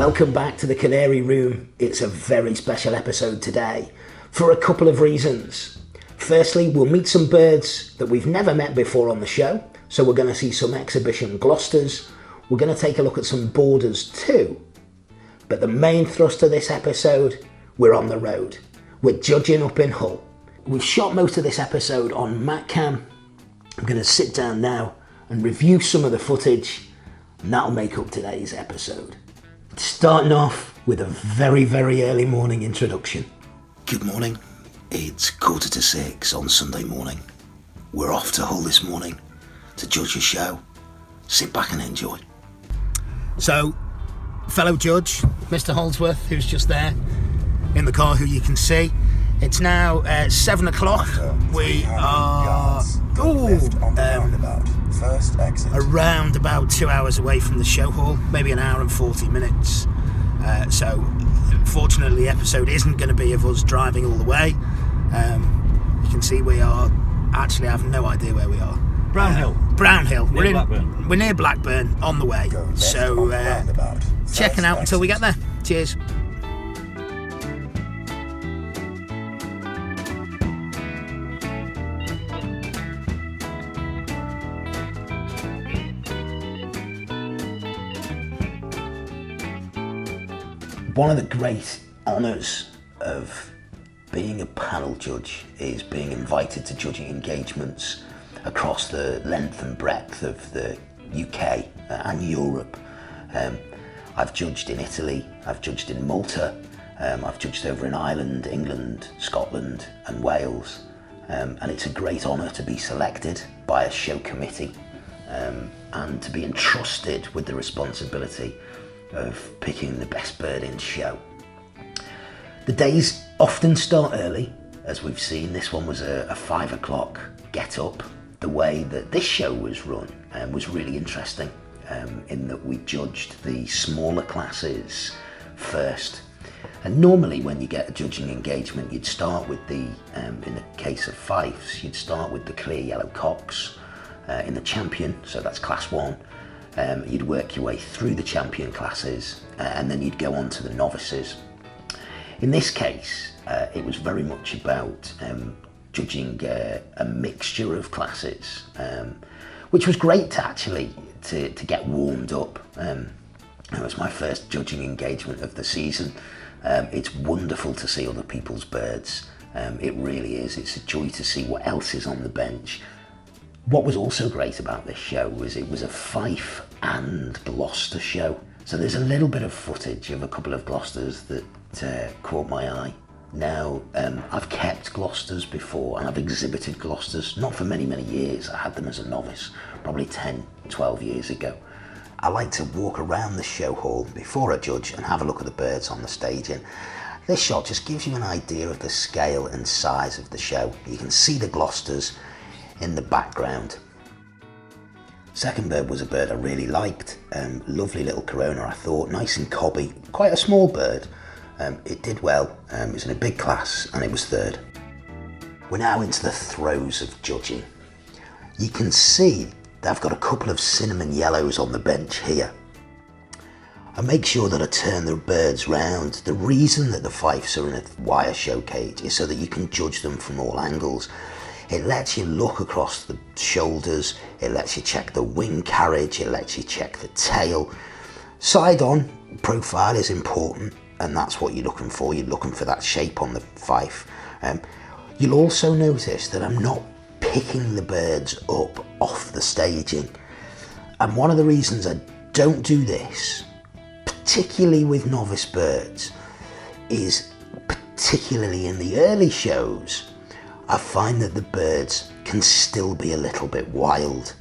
Welcome back to the Canary Room. It's a very special episode today for a couple of reasons. Firstly, we'll meet some birds that we've never met before on the show, so we're going to see some exhibition Gloucesters. We're going to take a look at some borders too. But the main thrust of this episode, we're on the road. We're judging up in Hull. We've shot most of this episode on Matcam. I'm going to sit down now and review some of the footage, and that'll make up today's episode. Starting off with a very, very early morning introduction. Good morning. It's 5:45 on Sunday morning. We're off to Hull this morning to judge a show. Sit back and enjoy. So, fellow judge, Mr. Holdsworth, who's just there in the car, who you can see. It's now 7 o'clock. We are around about 2 hours away from the show hall, maybe an hour and 40 minutes. So, unfortunately, the episode isn't going to be of us driving all the way. You can see we are, actually, I have no idea where we are. Brownhill. We're near Blackburn on the way. So, checking out until we get there. Cheers. One of the great honours of being a panel judge is being invited to judging engagements across the length and breadth of the UK and Europe. I've judged in Italy, I've judged in Malta, I've judged over in Ireland, England, Scotland and Wales, and it's a great honour to be selected by a show committee and to be entrusted with the responsibility of picking the best bird in show. The days often start early, as we've seen. This one was a 5 o'clock get up. The way that this show was run was really interesting in that we judged the smaller classes first. And normally when you get a judging engagement, you'd start with the, in the case of fifes, you'd start with the clear yellow cocks in the champion, so that's class 1. You'd work your way through the champion classes and then you'd go on to the novices. In this case, it was very much about judging a mixture of classes, which was great to get warmed up. It was my first judging engagement of the season. It's wonderful to see other people's birds. It really is. It's a joy to see what else is on the bench. What was also great about this show was it was a Fife and Gloucester show. So there's a little bit of footage of a couple of Gloucesters that caught my eye. Now, I've kept Gloucesters before and I've exhibited Gloucesters, not for many, many years. I had them as a novice, probably 10, 12 years ago. I like to walk around the show hall before I judge and have a look at the birds on the staging. This shot just gives you an idea of the scale and size of the show. You can see the Gloucesters in the background. Second bird was a bird I really liked. Lovely little corona, I thought, nice and cobby, quite a small bird. It did well, it was in a big class and it was third. We're now into the throes of judging. You can see they've got a couple of cinnamon yellows on the bench here. I make sure that I turn the birds round. The reason that the fifes are in a wire show cage is so that you can judge them from all angles. It lets you look across the shoulders, it lets you check the wing carriage, it lets you check the tail. Side on profile is important and that's what you're looking for. You're looking for that shape on the fife. You'll also notice that I'm not picking the birds up off the staging. And one of the reasons I don't do this, particularly with novice birds, is particularly in the early shows, I find that the birds can still be a little bit wild.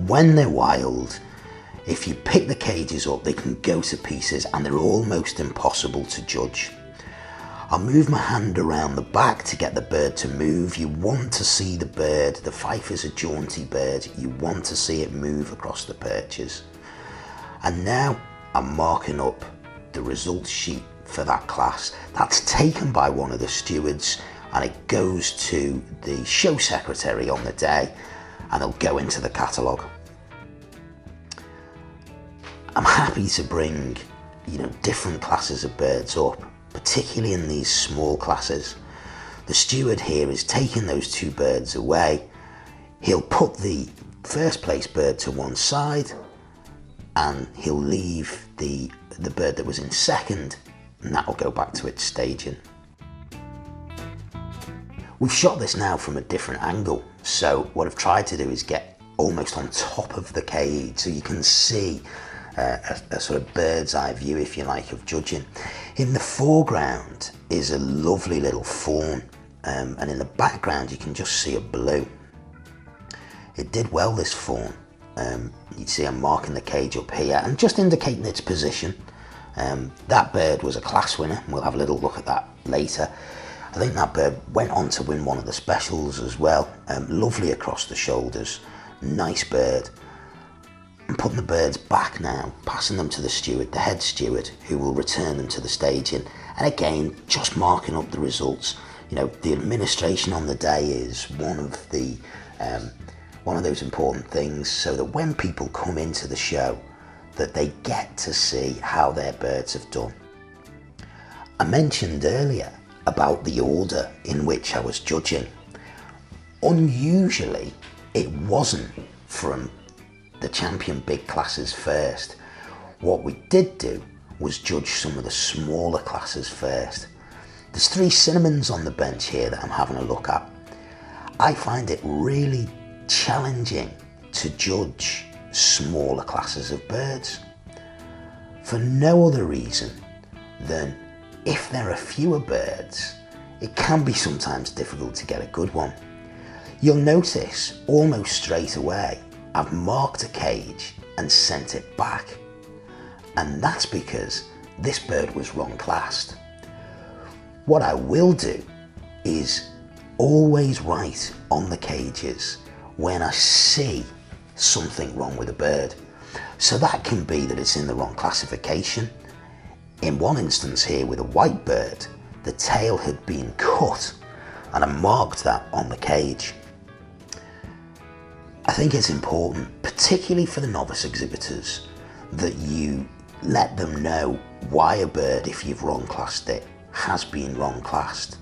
When they're wild, if you pick the cages up, they can go to pieces and they're almost impossible to judge. I'll move my hand around the back to get the bird to move. You want to see the bird. The fife is a jaunty bird. You want to see it move across the perches. And now I'm marking up the results sheet for that class. That's taken by one of the stewards and it goes to the show secretary on the day and it'll go into the catalogue. I'm happy to bring different classes of birds up, particularly in these small classes. The steward here is taking those 2 birds away. He'll put the first place bird to one side and he'll leave the bird that was in second, and that'll go back to its staging. We've shot this now from a different angle, so what I've tried to do is get almost on top of the cage so you can see a sort of bird's eye view, if you like, of judging. In the foreground is a lovely little fawn, and in the background you can just see a blue. It did well, this fawn. You see I'm marking the cage up here and just indicating its position. That bird was a class winner, and we'll have a little look at that later. I think that bird went on to win one of the specials as well. Lovely across the shoulders, nice bird. I'm putting the birds back now, passing them to the steward, the head steward, who will return them to the staging. And again, just marking up the results. The administration on the day is one of those important things, so that when people come into the show, that they get to see how their birds have done. I mentioned earlier about the order in which I was judging. Unusually, it wasn't from the champion big classes first. What we did do was judge some of the smaller classes first. There's 3 cinnamons on the bench here that I'm having a look at. I find it really challenging to judge smaller classes of birds, for no other reason than if there are fewer birds, it can be sometimes difficult to get a good one. You'll notice almost straight away I've marked a cage and sent it back, and that's because this bird was wrong classed. What I will do is always write on the cages when I see something wrong with a bird. So that can be that it's in the wrong classification. In one instance here with a white bird, the tail had been cut and I marked that on the cage. I think it's important, particularly for the novice exhibitors, that you let them know why a bird, if you've wrong classed it, has been wrong classed.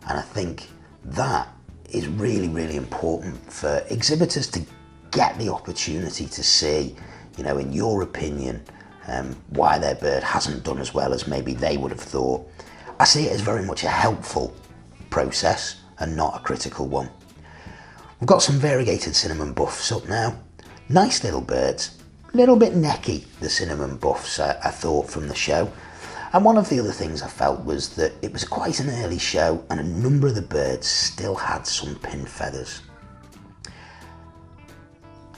And I think that is really, really important for exhibitors to get the opportunity to see, in your opinion, why their bird hasn't done as well as maybe they would have thought. I see it as very much a helpful process and not a critical one. We've got some variegated cinnamon buffs up now. Nice little birds, a little bit necky, the cinnamon buffs, I thought, from the show. And one of the other things I felt was that it was quite an early show and a number of the birds still had some pin feathers.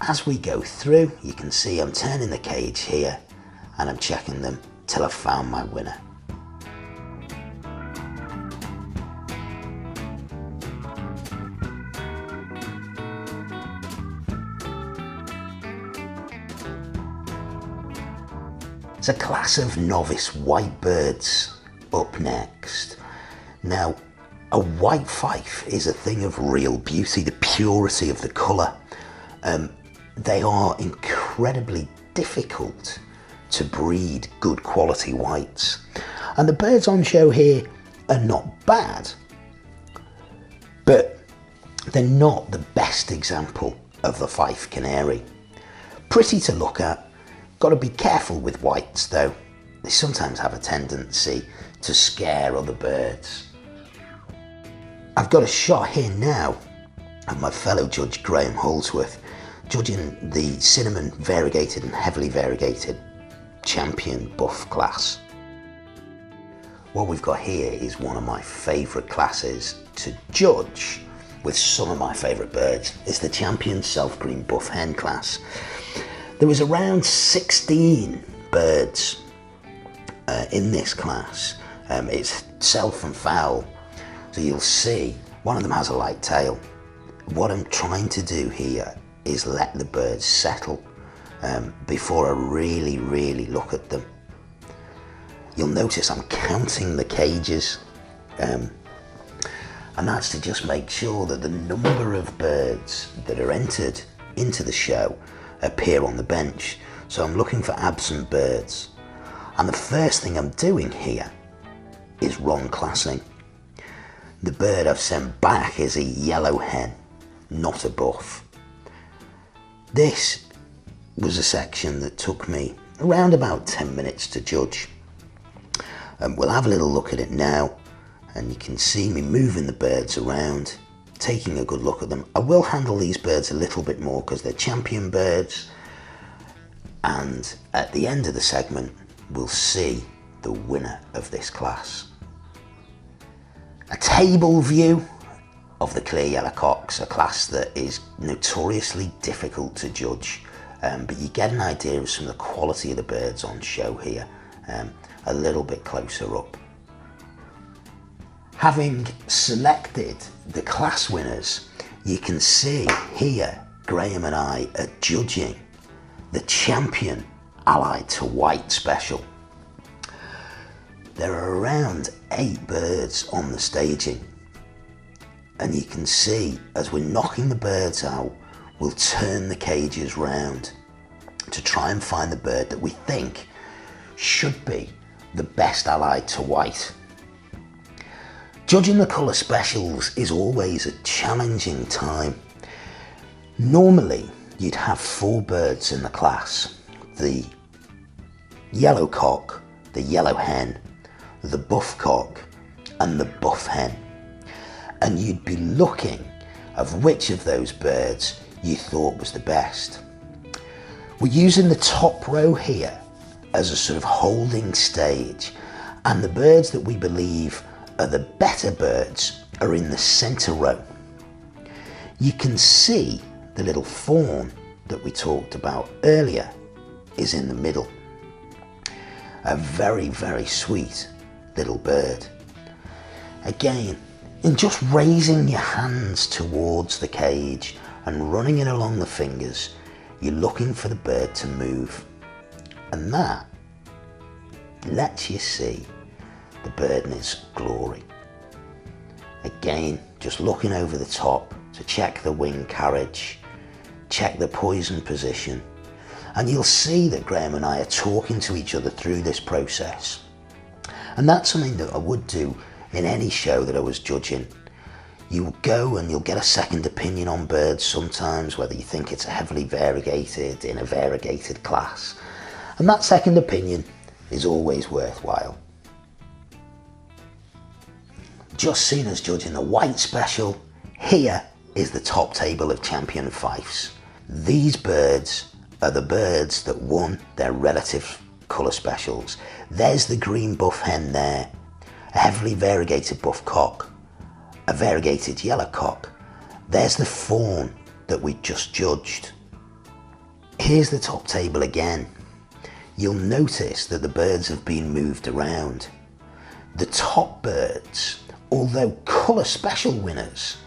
As we go through, you can see I'm turning the cage here and I'm checking them till I've found my winner. It's a class of novice white birds up next. Now, a white fife is a thing of real beauty, the purity of the colour. They are incredibly difficult to breed good quality whites. And the birds on show here are not bad, but they're not the best example of the fife canary. Pretty to look at. Got to be careful with whites though. They sometimes have a tendency to scare other birds. I've got a shot here now of my fellow judge Graham Holdsworth judging the cinnamon variegated and heavily variegated champion buff class. What we've got here is one of my favourite classes to judge with some of my favourite birds. It's the champion self-green buff hen class. There was around 16 birds in this class. It's self and fowl, so you'll see one of them has a light tail. What I'm trying to do here is let the birds settle before I really look at them. You'll notice I'm counting the cages, and that's to just make sure that the number of birds that are entered into the show appear on the bench. So I'm looking for absent birds. And the first thing I'm doing here is run classing. The bird I've sent back is a yellow hen, not a buff. This was a section that took me around about 10 minutes to judge. We'll have a little look at it now, and you can see me moving the birds around, taking a good look at them. I will handle these birds a little bit more because they're champion birds, and at the end of the segment we'll see the winner of this class. A table view of the clear yellow cocks, a class that is notoriously difficult to judge, but you get an idea of some of the quality of the birds on show here, a little bit closer up. Having selected the class winners, you can see here Graham and I are judging the champion allied to white special. There are around 8 birds on the staging, and you can see as we're knocking the birds out, we'll turn the cages round to try and find the bird that we think should be the best allied to white. Judging the colour specials is always a challenging time. Normally you'd have 4 birds in the class: the yellow cock, the yellow hen, the buff cock and the buff hen, and you'd be looking of which of those birds you thought was the best. We're using the top row here as a sort of holding stage, and the birds that we believe are the better birds are in the centre row. You can see the little fawn that we talked about earlier is in the middle. A very, very sweet little bird. Again, in just raising your hands towards the cage and running it along the fingers, you're looking for the bird to move, and that lets you see the bird in its glory. Again, just looking over the top to check the wing carriage, check the poison position, and you'll see that Graham and I are talking to each other through this process. And that's something that I would do in any show that I was judging. You'll go and you'll get a second opinion on birds sometimes, whether you think it's a heavily variegated, in a variegated class. And that second opinion is always worthwhile. Just seen us judging the white special, here is the top table of champion fifes. These birds are the birds that won their relative colour specials. There's the green buff hen there, a heavily variegated buff cock, a variegated yellow cock. There's the fawn that we just judged. Here's the top table again. You'll notice that the birds have been moved around. The top birds, although colour special winners,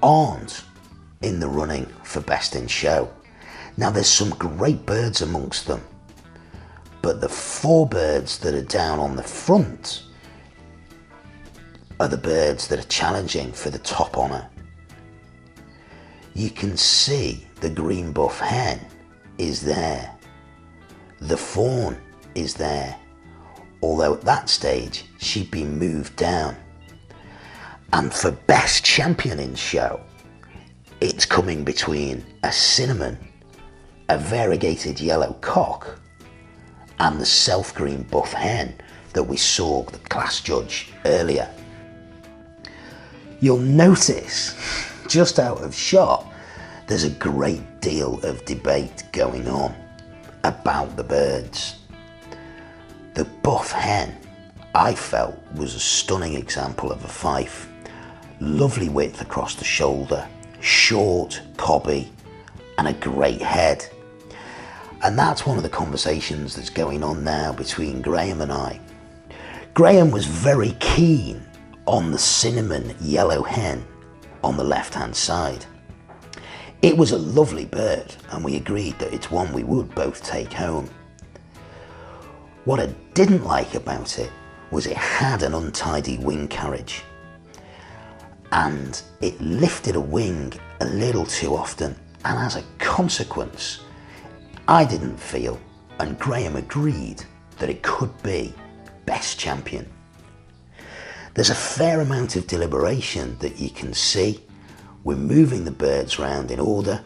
aren't in the running for best in show. Now there's some great birds amongst them, but the 4 birds that are down on the front are the birds that are challenging for the top honour. You can see the green buff hen is there, the fawn is there, although at that stage she'd been moved down. And for best champion in show, it's coming between a cinnamon, a variegated yellow cock, and the self-green buff hen that we saw the class judge earlier. You'll notice, just out of shot, there's a great deal of debate going on about the birds. The buff hen, I felt, was a stunning example of a fife. Lovely width across the shoulder, short, cobby, and a great head. And that's one of the conversations that's going on now between Graham and I. Graham was very keen on the cinnamon yellow hen on the left-hand side. It was a lovely bird, and we agreed that it's one we would both take home. What I didn't like about it was it had an untidy wing carriage, and it lifted a wing a little too often, and as a consequence, I didn't feel, and Graham agreed, that it could be best champion. There's a fair amount of deliberation that you can see. We're moving the birds round in order.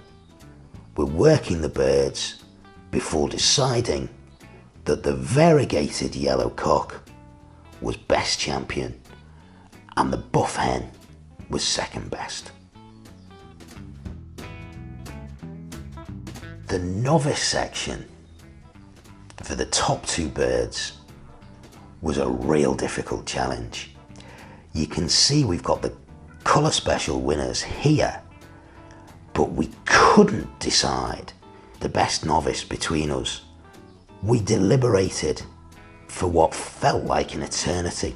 We're working the birds before deciding that the variegated yellow cock was best champion and the buff hen was second best. The novice section for the top two birds was a real difficult challenge. You can see we've got the colour special winners here, but we couldn't decide the best novice between us. We deliberated for what felt like an eternity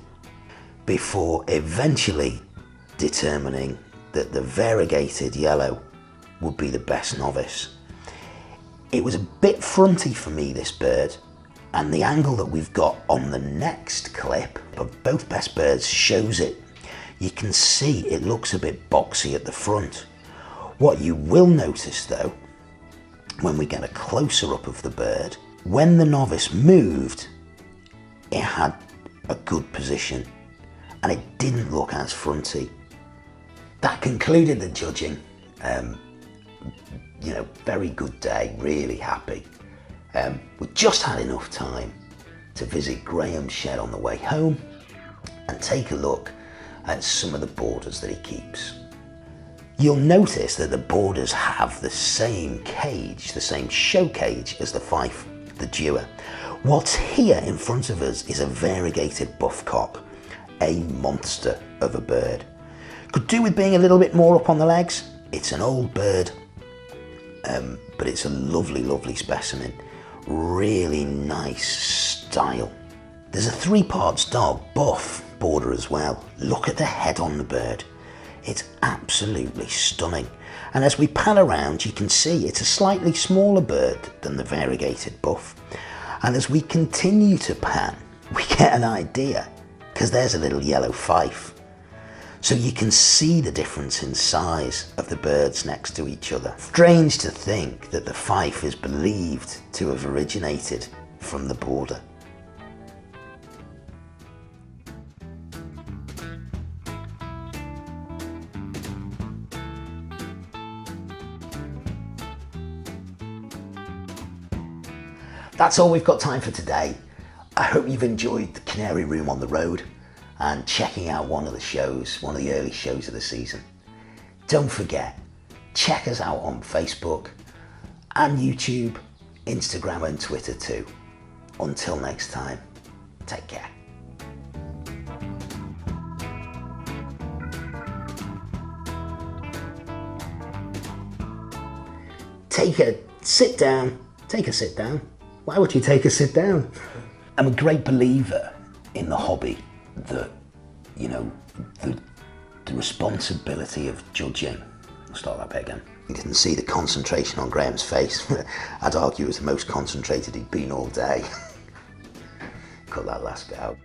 before eventually determining that the variegated yellow would be the best novice. It was a bit fronty for me, this bird, and the angle that we've got on the next clip of both best birds shows it. You can see it looks a bit boxy at the front. What you will notice though, when we get a closer up of the bird, when the novice moved, it had a good position and it didn't look as fronty. That concluded the judging. Very good day, really happy. We just had enough time to visit Graham's shed on the way home and take a look at some of the boarders that he keeps. You'll notice that the boarders have the same cage, the same show cage as the Fife, the Dewar. What's here in front of us is a variegated buff cock, a monster of a bird. Could do with being a little bit more up on the legs. It's an old bird, but it's a lovely, lovely specimen. Really nice style. There's a 3 parts dog, buff, border as well. Look at the head on the bird. It's absolutely stunning. And as we pan around, you can see it's a slightly smaller bird than the variegated buff. And as we continue to pan, we get an idea, because there's a little yellow Fife. So you can see the difference in size of the birds next to each other. Strange to think that the Fife is believed to have originated from the border. That's all we've got time for today. I hope you've enjoyed the Canary Room on the road and checking out one of the early shows of the season. Don't forget, check us out on Facebook and YouTube, Instagram and Twitter too. Until next time, take care. Take a sit down. Why would you take a sit down? I'm a great believer in the hobby that, the responsibility of judging. I'll start that bit again. You didn't see the concentration on Graham's face. I'd argue it was the most concentrated he'd been all day. Cut that last bit out.